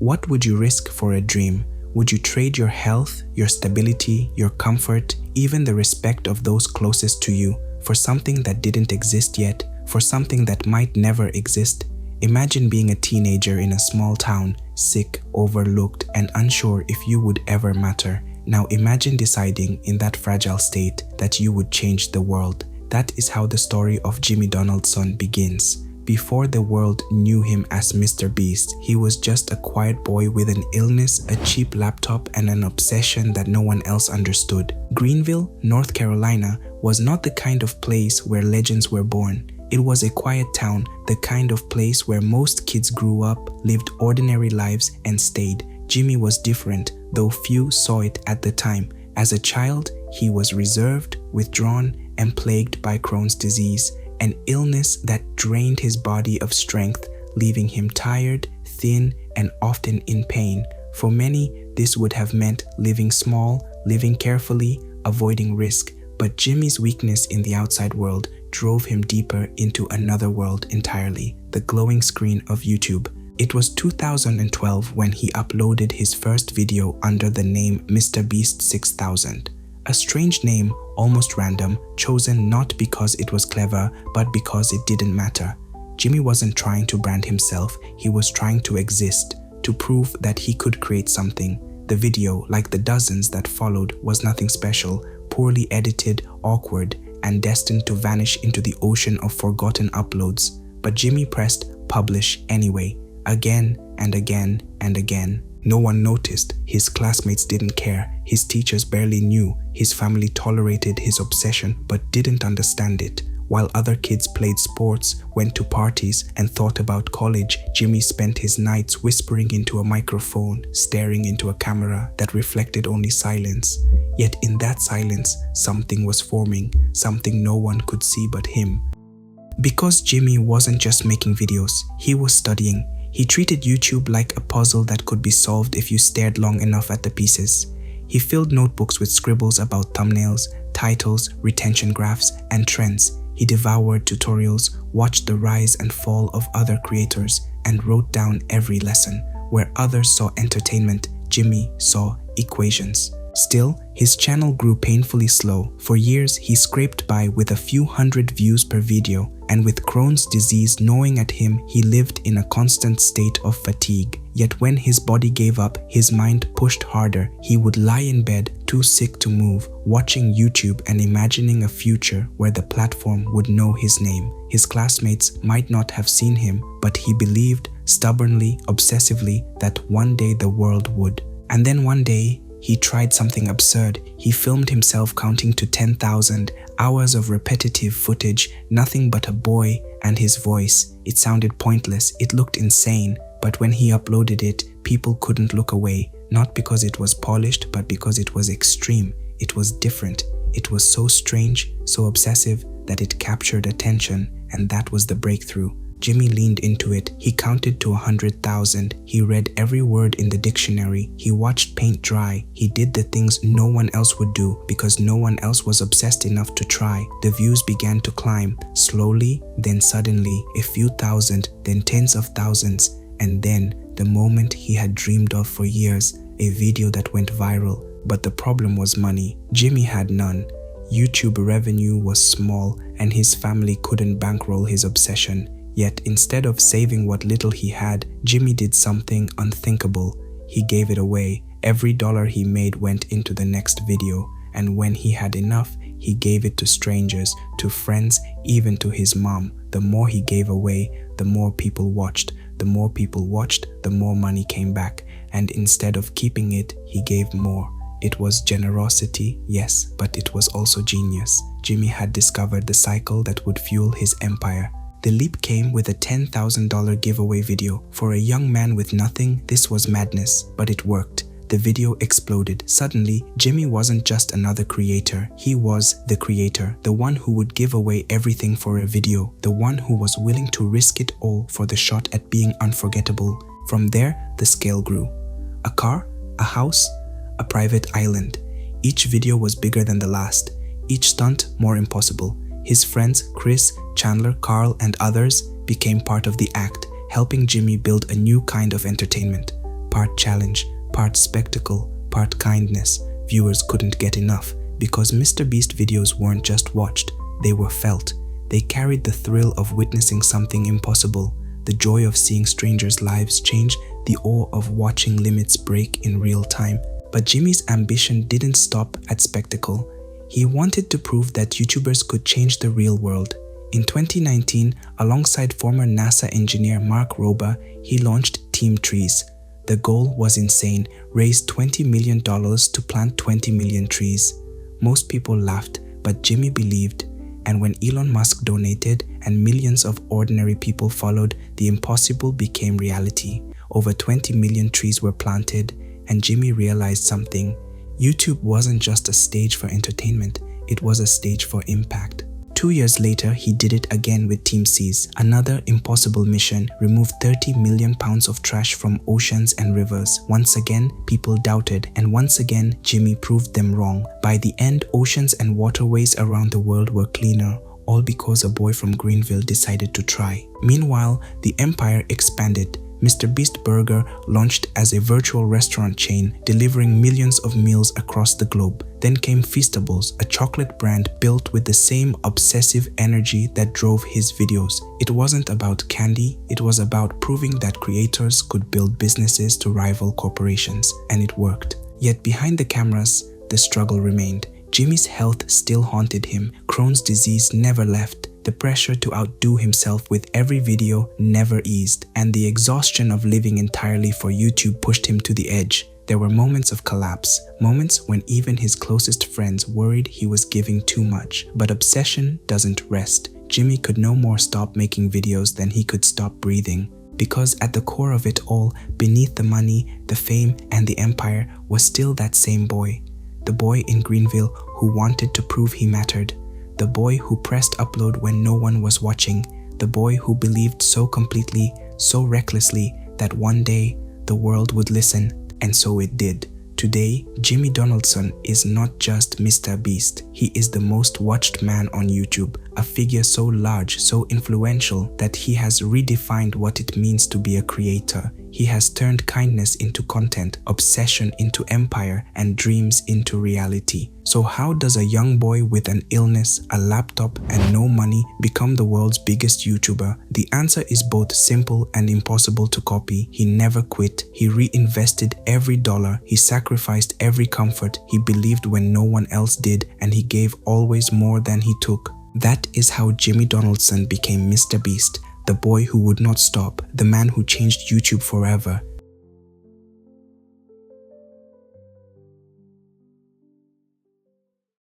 What would you risk for a dream? Would you trade your health, your stability, your comfort, even the respect of those closest to you for something that didn't exist yet, for something that might never exist? Imagine being a teenager in a small town, sick, overlooked, and unsure if you would ever matter. Now imagine deciding in that fragile state that you would change the world. That is how the story of Jimmy Donaldson begins. Before the world knew him as MrBeast, he was just a quiet boy with an illness, a cheap laptop, and an obsession that no one else understood. Greenville, North Carolina, was not the kind of place where legends were born. It was a quiet town, the kind of place where most kids grew up, lived ordinary lives, and stayed. Jimmy was different, though few saw it at the time. As a child, he was reserved, withdrawn, and plagued by Crohn's disease, an illness that drained his body of strength, leaving him tired, thin, and often in pain. For many, this would have meant living small, living carefully, avoiding risk. But Jimmy's weakness in the outside world drove him deeper into another world entirely, the glowing screen of YouTube. It was 2012 when he uploaded his first video under the name MrBeast 6000. A strange name, almost random, chosen not because it was clever, but because it didn't matter. Jimmy wasn't trying to brand himself, he was trying to exist, to prove that he could create something. The video, like the dozens that followed, was nothing special, poorly edited, awkward, and destined to vanish into the ocean of forgotten uploads. But Jimmy pressed publish anyway, again and again and again. No one noticed, his classmates didn't care, his teachers barely knew, his family tolerated his obsession but didn't understand it. While other kids played sports, went to parties, and thought about college, Jimmy spent his nights whispering into a microphone, staring into a camera that reflected only silence. Yet in that silence, something was forming, something no one could see but him. Because Jimmy wasn't just making videos, he was studying. He treated YouTube like a puzzle that could be solved if you stared long enough at the pieces. He filled notebooks with scribbles about thumbnails, titles, retention graphs, and trends. He devoured tutorials, watched the rise and fall of other creators, and wrote down every lesson. Where others saw entertainment, Jimmy saw equations. Still, his channel grew painfully slow. For years, he scraped by with a few hundred views per video, and with Crohn's disease gnawing at him, he lived in a constant state of fatigue. Yet when his body gave up, his mind pushed harder. He would lie in bed, too sick to move, watching YouTube and imagining a future where the platform would know his name. His classmates might not have seen him, but he believed, stubbornly, obsessively, that one day the world would. And then one day, he tried something absurd. He filmed himself counting to 10,000, hours of repetitive footage, nothing but a boy and his voice. It sounded pointless, it looked insane, but when he uploaded it, people couldn't look away, not because it was polished, but because it was extreme. It was different. It was so strange, so obsessive, that it captured attention, and that was the breakthrough. Jimmy leaned into it. He counted to 100,000. He read every word in the dictionary. He watched paint dry. He did the things no one else would do because no one else was obsessed enough to try. The views began to climb, slowly, then suddenly, a few thousand, then tens of thousands, and then the moment he had dreamed of for years, a video that went viral. But the problem was money. Jimmy had none. YouTube revenue was small, and his family couldn't bankroll his obsession. Yet instead of saving what little he had, Jimmy did something unthinkable. He gave it away. Every dollar he made went into the next video, and when he had enough, he gave it to strangers, to friends, even to his mom. The more he gave away, the more people watched. The more people watched, the more money came back, and instead of keeping it, he gave more. It was generosity, yes, but it was also genius. Jimmy had discovered the cycle that would fuel his empire. The leap came with a $10,000 giveaway video. For a young man with nothing, this was madness, but it worked. The video exploded. Suddenly, Jimmy wasn't just another creator. He was the creator, the one who would give away everything for a video, the one who was willing to risk it all for the shot at being unforgettable. From there, the scale grew. A car, a house, a private island. Each video was bigger than the last, each stunt more impossible. His friends, Chris, Chandler, Carl, and others became part of the act, helping Jimmy build a new kind of entertainment. part challenge, part spectacle, part kindness. Viewers couldn't get enough because MrBeast videos weren't just watched, they were felt. They carried the thrill of witnessing something impossible, the joy of seeing strangers' lives change, the awe of watching limits break in real time. But Jimmy's ambition didn't stop at spectacle. He wanted to prove that YouTubers could change the real world. In 2019, alongside former NASA engineer Mark Rober, he launched Team Trees. The goal was insane: raise $20 million to plant 20 million trees. Most people laughed, but Jimmy believed. And when Elon Musk donated and millions of ordinary people followed, the impossible became reality. Over 20 million trees were planted, and Jimmy realized something. YouTube wasn't just a stage for entertainment, it was a stage for impact. 2 years later, he did it again with Team Seas, another impossible mission: remove 30 million pounds of trash from oceans and rivers. Once again, people doubted, and once again, Jimmy proved them wrong. By the end, oceans and waterways around the world were cleaner, all because a boy from Greenville decided to try. Meanwhile, the empire expanded. MrBeast Burger launched as a virtual restaurant chain, delivering millions of meals across the globe. Then came Feastables, a chocolate brand built with the same obsessive energy that drove his videos. It wasn't about candy, it was about proving that creators could build businesses to rival corporations, and it worked. Yet behind the cameras, the struggle remained. Jimmy's health still haunted him, Crohn's disease never left. The pressure to outdo himself with every video never eased, and the exhaustion of living entirely for YouTube pushed him to the edge. There were moments of collapse, moments when even his closest friends worried he was giving too much. But obsession doesn't rest. Jimmy could no more stop making videos than he could stop breathing. Because at the core of it all, beneath the money, the fame, and the empire, was still that same boy. The boy in Greenville who wanted to prove he mattered. The boy who pressed upload when no one was watching. The boy who believed so completely, so recklessly, that one day the world would listen, and so it did. Today, Jimmy Donaldson is not just MrBeast. He is the most watched man on YouTube, a figure so large, so influential that he has redefined what it means to be a creator. He has turned kindness into content, obsession into empire, and dreams into reality. So how does a young boy with an illness, a laptop, and no money become the world's biggest YouTuber? The answer is both simple and impossible to copy. He never quit. He reinvested every dollar. He sacrificed every comfort. He believed when no one else did, and he gave always more than he took. That is how Jimmy Donaldson became MrBeast. The boy who would not stop, the man who changed YouTube forever.